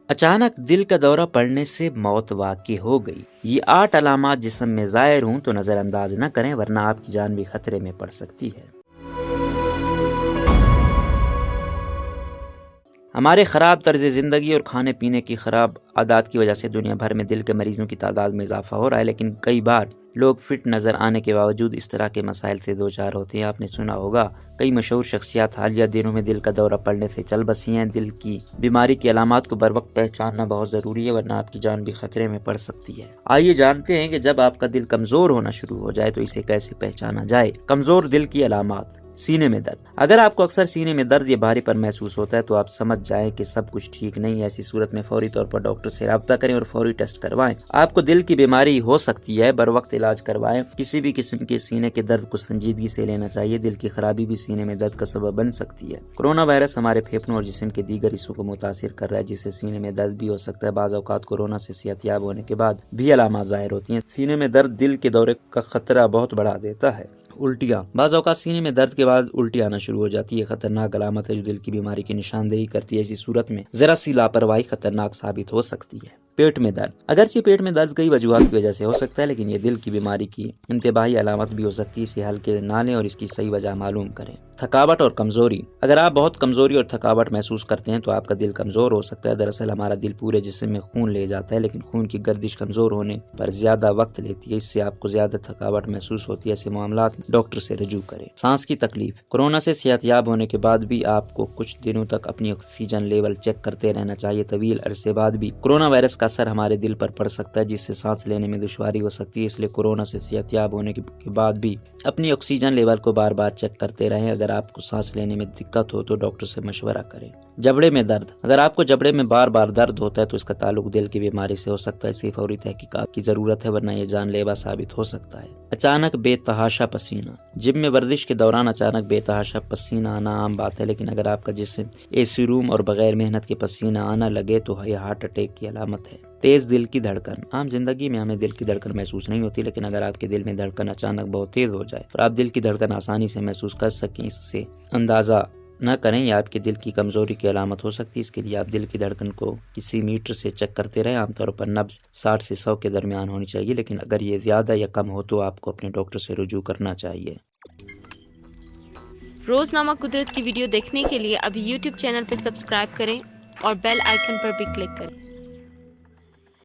اچانک دل کا دورہ پڑنے سے موت واقع ہو گئی۔ یہ 8 علامات جسم میں ظاہر ہوں تو نظر انداز نہ کریں ورنہ آپ کی جان بھی خطرے میں پڑ سکتی ہے۔ ہمارے خراب طرز زندگی اور کھانے پینے کی خراب عادات کی وجہ سے دنیا بھر میں دل کے مریضوں کی تعداد میں اضافہ ہو رہا ہے، لیکن کئی بار لوگ فٹ نظر آنے کے باوجود اس طرح کے مسائل سے دوچار ہوتے ہیں۔ آپ نے سنا ہوگا کئی مشہور شخصیات حالیہ دنوں میں دل کا دورہ پڑنے سے چل بسی ہیں۔ دل کی بیماری کی علامات کو بروقت پہچاننا بہت ضروری ہے ورنہ آپ کی جان بھی خطرے میں پڑ سکتی ہے۔ آئیے جانتے ہیں کہ جب آپ کا دل کمزور ہونا شروع ہو جائے تو اسے کیسے پہچانا جائے۔ کمزور دل کی علامات: سینے میں درد۔ اگر آپ کو اکثر سینے میں درد یا بھاری پن محسوس ہوتا ہے تو آپ سمجھ جائیں کہ سب کچھ ٹھیک نہیں ہے۔ ایسی صورت میں فوری طور پر ڈاکٹر سے رابطہ کریں اور فوری ٹیسٹ کروائیں۔ آپ کو دل کی بیماری ہو سکتی ہے، بروقت علاج کروائیں۔ کسی بھی قسم کے سینے کے درد کو سنجیدگی سے لینا چاہیے۔ دل کی خرابی بھی سینے میں درد کا سبب بن سکتی ہے۔ کورونا وائرس ہمارے پھیپھڑوں اور جسم کے دیگر حصوں کو متاثر کر رہا ہے، جس سے سینے میں درد بھی ہو سکتا ہے۔ بعض اوقات کورونا سے صحت یاب ہونے کے بعد بھی علامات ظاہر ہوتی ہیں۔ سینے میں درد دل کے دورے کا خطرہ بہت بڑھا دیتا ہے۔ الٹیاں۔ بعض اوقات سینے میں درد کے بعد الٹی آنا شروع ہو جاتی ہے۔ یہ خطرناک علامت ہے جو دل کی بیماری کی نشاندہی کرتی ہے۔ اسی صورت میں ذرا سی لاپرواہی خطرناک ثابت ہو سکتی ہے۔ پیٹ میں درد۔ اگرچہ پیٹ میں درد کئی وجوہات کی وجہ سے ہو سکتا ہے، لیکن یہ دل کی بیماری کی انتباہی علامت بھی ہو سکتی ہے۔ اسے ہلکے نہ لیں اور اس کی صحیح وجہ معلوم کریں۔ تھکاوٹ اور کمزوری۔ اگر آپ بہت کمزوری اور تھکاوٹ محسوس کرتے ہیں تو آپ کا دل کمزور ہو سکتا ہے۔ دراصل ہمارا دل پورے جسم میں خون لے جاتا ہے، لیکن خون کی گردش کمزور ہونے پر زیادہ وقت لیتی ہے۔ اس سے آپ کو زیادہ تھکاوٹ محسوس ہوتی ہے۔ ایسے معاملات میں ڈاکٹر سے رجوع کریں۔ سانس کی تکلیف۔ کورونا سے صحت یاب ہونے کے بعد بھی آپ کو کچھ دنوں تک اپنی آکسیجن لیول چیک کرتے رہنا چاہیے۔ طویل عرصے بعد بھی کورونا وائرس کا اثر ہمارے دل پر پڑ سکتا ہے، جس سے سانس لینے میں دشواری ہو سکتی ہے۔ اس لیے کورونا سے صحت یاب ہونے کے بعد بھی اپنی آکسیجن لیول کو بار بار چیک کرتے رہیں۔ اگر آپ کو سانس لینے میں دقت ہو تو ڈاکٹر سے مشورہ کریں۔ جبڑے میں درد۔ اگر آپ کو جبڑے میں بار بار درد ہوتا ہے تو اس کا تعلق دل کی بیماری سے ہو سکتا ہے۔ اسے فوری تحقیقات کی ضرورت ہے ورنہ یہ جان لیوا ثابت ہو سکتا ہے۔ اچانک بے تحاشا پسینہ۔ جم میں ورزش کے دوران اچانک بے تحاشا پسینہ آنا عام بات ہے، لیکن اگر آپ کا جسم اے سی روم اور بغیر محنت کے پسینہ آنا لگے تو یہ ہارٹ اٹیک کی علامت ہے۔ تیز دل کی دھڑکن۔ عام زندگی میں ہمیں دل کی دھڑکن محسوس نہیں ہوتی، لیکن اگر آپ کے دل میں دھڑکن اچانک بہت تیز ہو جائے اور آپ دل کی دھڑکن آسانی سے محسوس کر سکیں، اس سے اندازہ نہ کریں یہ آپ کے دل کی کمزوری کی علامت ہو سکتی ہے۔ اس کے لیے آپ دل کی دھڑکن کو کسی میٹر سے چیک کرتے رہیں۔ عام طور پر نبض 60 سے 100 کے درمیان ہونی چاہیے، لیکن اگر یہ زیادہ یا کم ہو تو آپ کو اپنے ڈاکٹر سے رجوع کرنا چاہیے۔ روزنامہ قدرت کی ویڈیو دیکھنے کے لیے ابھی یوٹیوب چینل پر سبسکرائب کریں اور بیل آئیکن پر بھی کلک کریں۔